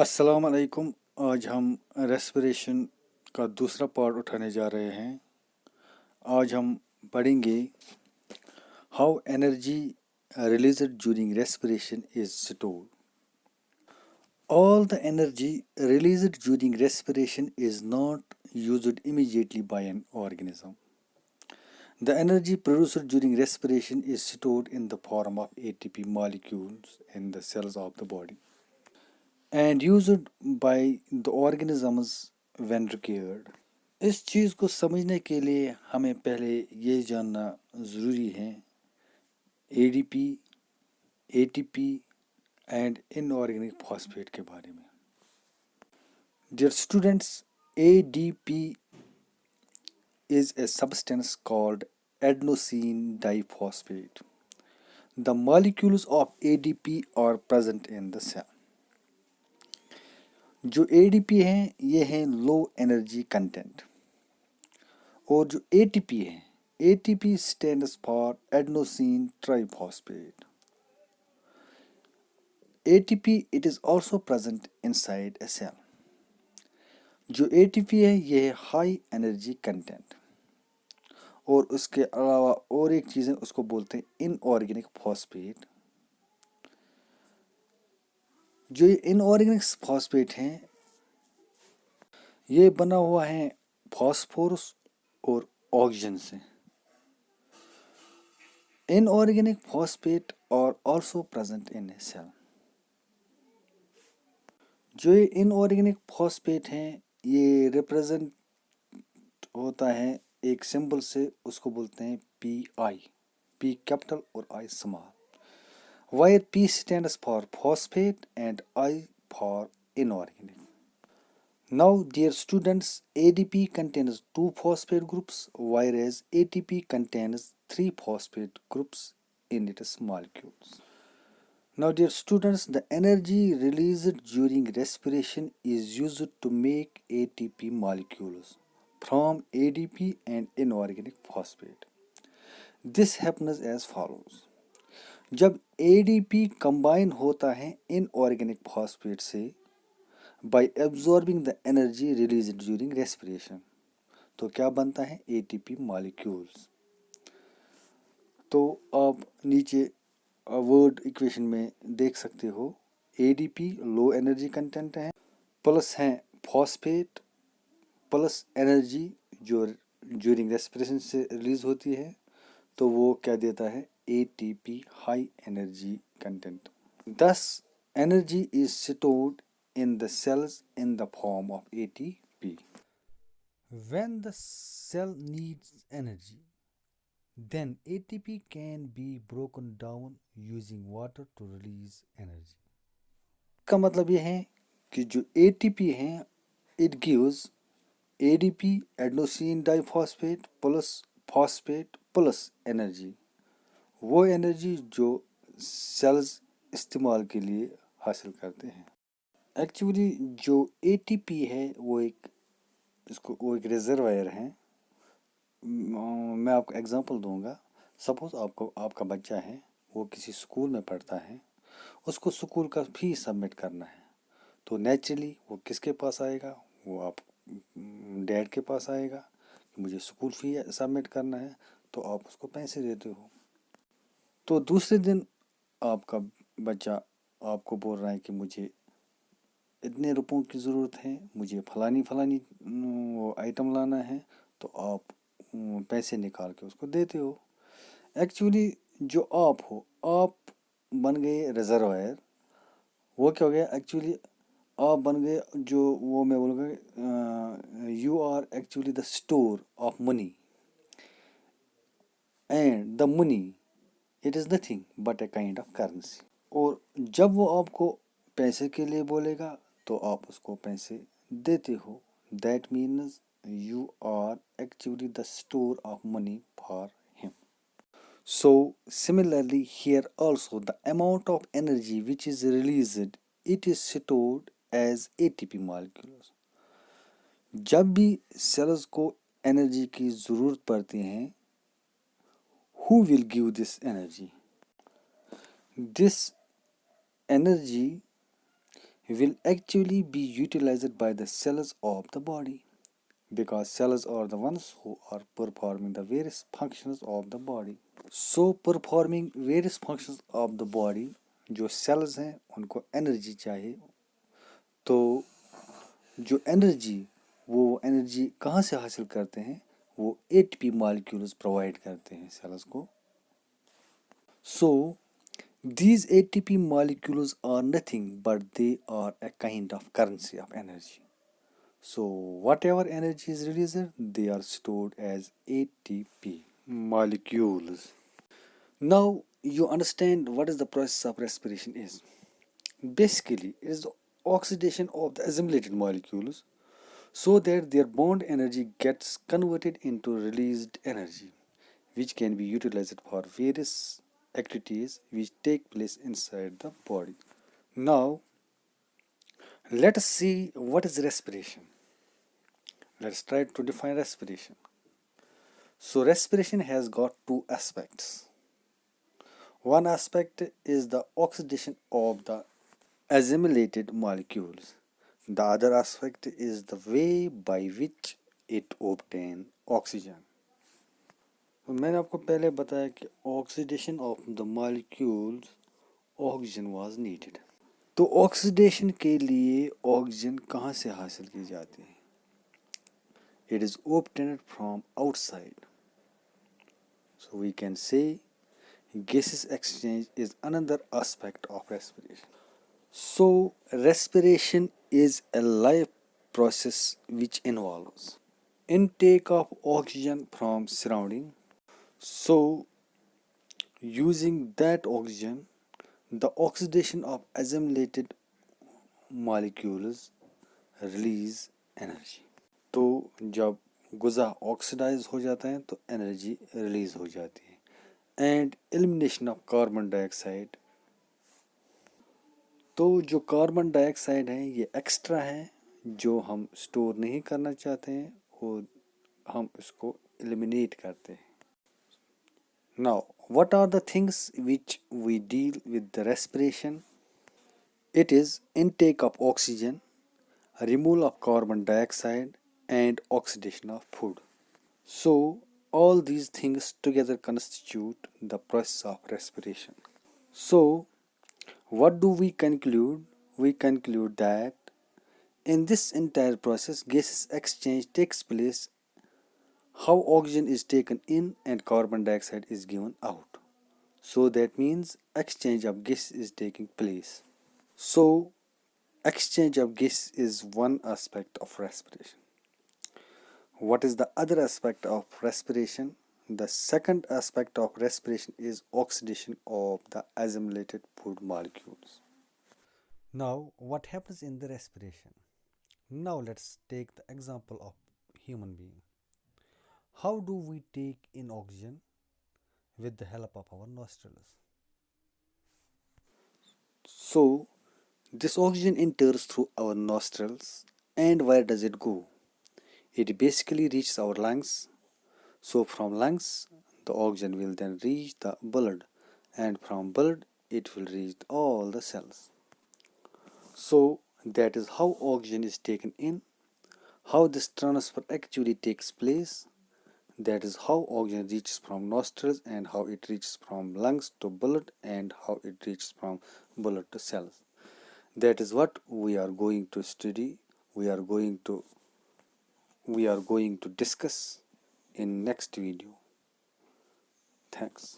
अस्सलाम वालेकुम। आज हम रेस्पिरेशन का दूसरा पार्ट उठाने जा रहे हैं। आज हम पढ़ेंगे how energy released during respiration is stored. All the energy released during respiration is not used immediately by an organism. The energy produced during respiration is stored in the form of ATP molecules in the cells of the body and used by the organisms when required. इस चीज़ को समझने के लिए हमें पहले ये जानना ज़रूरी है ADP, ATP and inorganic phosphate के बारे में। Dear students, ADP is a substance called adenosine diphosphate. The molecules of ADP are present in the cell. जो ADP हैं ये हैं लो एनर्जी कंटेंट और जो ATP है ATP stands for adenosine triphosphate. ATP it is also present inside a cell. जो ATP है ये है हाई एनर्जी कंटेंट और उसके अलावा और एक चीज़ है उसको बोलते हैं इनऑर्गेनिक फॉस्फेट। जो ये इनऑर्गेनिक फॉस्फेट हैं ये बना हुआ है फॉस्फोरस और ऑक्सीजन से। इनऑर्गेनिक फॉस्फेट और also present in a cell. जो ये इनऑर्गेनिक फॉस्फेट हैं ये रिप्रेजेंट होता है एक सिंबल से, उसको बोलते हैं PI, P कैपिटल और I small, where P stands for phosphate and I for inorganic. Now, dear students, ADP contains two phosphate groups, whereas ATP contains three phosphate groups in its molecules. Now, dear students, the energy released during respiration is used to make ATP molecules from ADP and inorganic phosphate. This happens as follows. जब ADP combine होता है inorganic phosphate से bye absorbing the energy release during respiration, तो क्या बनता है ATP molecules. तो आप नीचे वर्ड इक्वेशन में देख सकते हो ADP लो एनर्जी कंटेंट है प्लस है फॉस्फेट प्लस एनर्जी जो ड्यूरिंग रेस्पिरेशन से रिलीज होती है, तो वो क्या देता है ATP high energy content. Thus, energy is stored in the cells in the form of ATP. When the cell needs energy, then ATP can be broken down using water to release energy. का मतलब ये है कि जो ATP है it gives ADP adenosine diphosphate plus phosphate plus energy, वो energy जो sales इस्तेमाल के लिए हासिल करते हैं। एक्चुअली जो ATP है वो एक रिजर्वायर है। मैं आपको एग्जांपल दूंगा। सपोज आपका बच्चा है वो किसी स्कूल में पढ़ता है, उसको स्कूल का फीस सबमिट करना है, तो नेचुरली वो किसके पास आएगा, वो आप डैड के पास आएगा कि मुझे स्कूल फी सबमिट करना है, तो आप उसको पैसे देते हो। तो दूसरे दिन आपका बच्चा आपको बोल रहा है कि मुझे इतने रुपयों की ज़रूरत है, मुझे फलानी फलानी वो आइटम लाना है, तो आप पैसे निकाल के उसको देते हो। एक्चुअली जो आप हो, आप बन गए रिजर्वायर। वो क्या हो गया, एक्चुअली आप बन गए जो वो मैं बोलूँगा you are actually the store of money and the money it is nothing but a kind of currency. और जब वो आपको पैसे के लिए बोलेगा तो आप उसको पैसे देते हो। That means you are actually the store of money for him. So similarly here also the amount of energy which is released it is stored as ATP molecules. जब भी सेल्स को एनर्जी की ज़रूरत पड़ती है, who will give this energy? This energy will actually be utilized by the cells of the body, because cells are the ones who are performing the various functions of the body. So performing various functions of the body, जो cells हैं उनको energy चाहिए, तो जो energy, वो energy कहाँ से हासिल करते हैं? वो एटीपी मॉलिक्यूल्स प्रोवाइड करते हैं सेल्स को. सो these ATP molecules are nothing but they are a kind of currency of energy. So whatever energy is released, they are stored as ATP molecules. Now you understand what is the process of respiration is. Basically, it is the oxidation of the assimilated molecules so that their bond energy gets converted into released energy, which can be utilized for various activities which take place inside the body. Now, let us see what is respiration. Let's try to define respiration. So, respiration has got two aspects. One aspect is the oxidation of the assimilated molecules. The other aspect is the way by which it obtain oxygen. तो मैंने आपको पहले बताया कि oxidation of the molecules oxygen was needed. तो oxidation के लिए oxygen कहाँ से हासिल की जाती है? It is obtained from outside. So we can say gases exchange is another aspect of respiration. So respiration is a life process which involves intake of oxygen from surrounding. So using that oxygen, the oxidation of assimilated molecules release energy. तो जब गुज़ा oxidise हो जाता है तो energy release हो जाती है. And elimination of carbon dioxide. तो जो कार्बन डाइऑक्साइड है ये एक्स्ट्रा है जो हम स्टोर नहीं करना चाहते हैं और हम इसको एलिमिनेट करते हैं. Now what are the things which we deal with the respiration? It is intake of oxygen, removal of carbon dioxide, and oxidation of food. So all these things together constitute the process of respiration. So what do we conclude? We conclude that in this entire process gases exchange takes place, how oxygen is taken in and carbon dioxide is given out. So that means exchange of gases is taking place. So exchange of gases is one aspect of respiration. What is the other aspect of respiration? The second aspect of respiration is oxidation of the assimilated food molecules. Now, what happens in the respiration? Now, let's take the example of human being. How do we take in oxygen? With the help of our nostrils. So, this oxygen enters through our nostrils, and where does it go? It basically reaches our lungs. So from lungs, the oxygen will then reach the blood, and from blood, it will reach all the cells. So that is how oxygen is taken in, how this transfer actually takes place. That is how oxygen reaches from nostrils and how it reaches from lungs to blood and how it reaches from blood to cells. That is what we are going to study. We are going to discuss in next video. Thanks.